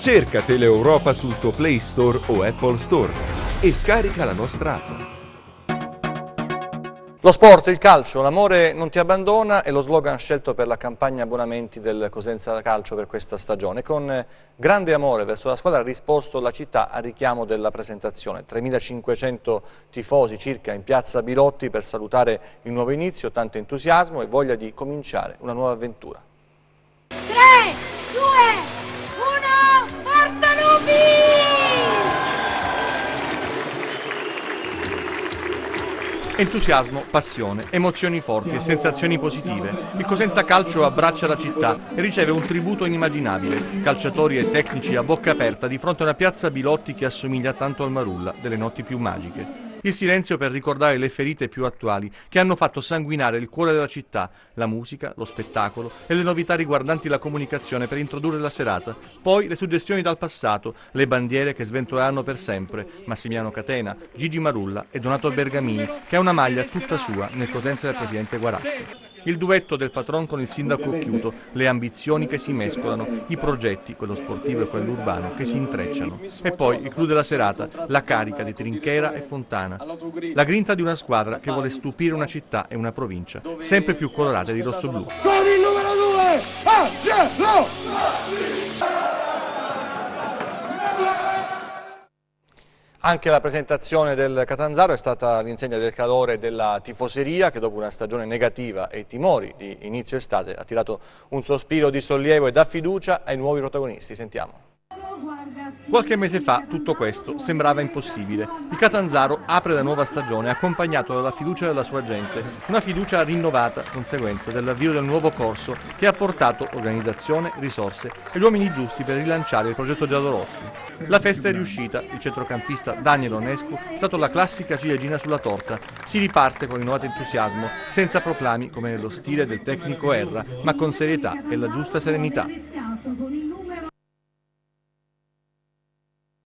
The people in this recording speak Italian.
Cerca Teleeuropa sul tuo Play Store o Apple Store e scarica la nostra app. Lo sport, il calcio, l'amore non ti abbandona è lo slogan scelto per la campagna abbonamenti del Cosenza Calcio per questa stagione. Con grande amore verso la squadra ha risposto la città al richiamo della presentazione. 3.500 tifosi circa in piazza Bilotti per salutare il nuovo inizio, tanto entusiasmo e voglia di cominciare una nuova avventura. 3, 2, 1, forza Lupi! Entusiasmo, passione, emozioni forti e sensazioni positive. Il Cosenza Calcio abbraccia la città e riceve un tributo inimmaginabile. Calciatori e tecnici a bocca aperta di fronte a una piazza Bilotti che assomiglia tanto al Marulla delle notti più magiche. Il silenzio per ricordare le ferite più attuali che hanno fatto sanguinare il cuore della città, la musica, lo spettacolo e le novità riguardanti la comunicazione per introdurre la serata. Poi le suggestioni dal passato, le bandiere che sventoleranno per sempre, Massimiliano Catena, Gigi Marulla e Donato Bergamini, che ha una maglia tutta sua nel Cosenza del presidente Guaratti. Il duetto del patron con il sindaco Occhiuto, le ambizioni che si mescolano, i progetti, quello sportivo e quello urbano, che si intrecciano. E poi il clou della serata, la carica di Trinchera e Fontana. La grinta di una squadra che vuole stupire una città e una provincia, sempre più colorate di rossoblu. Con il numero 2, Angelo! Anche la presentazione del Catanzaro è stata all'insegna del calore della tifoseria che dopo una stagione negativa e timori di inizio estate ha tirato un sospiro di sollievo e dà fiducia ai nuovi protagonisti. Sentiamo. Qualche mese fa tutto questo sembrava impossibile. Il Catanzaro apre la nuova stagione accompagnato dalla fiducia della sua gente, una fiducia rinnovata conseguenza dell'avvio del nuovo corso che ha portato organizzazione, risorse e gli uomini giusti per rilanciare il progetto giallorossi. La festa è riuscita, il centrocampista Daniel Onescu è stato la classica ciliegina sulla torta. Si riparte con rinnovato entusiasmo, senza proclami come nello stile del tecnico Erra, ma con serietà e la giusta serenità.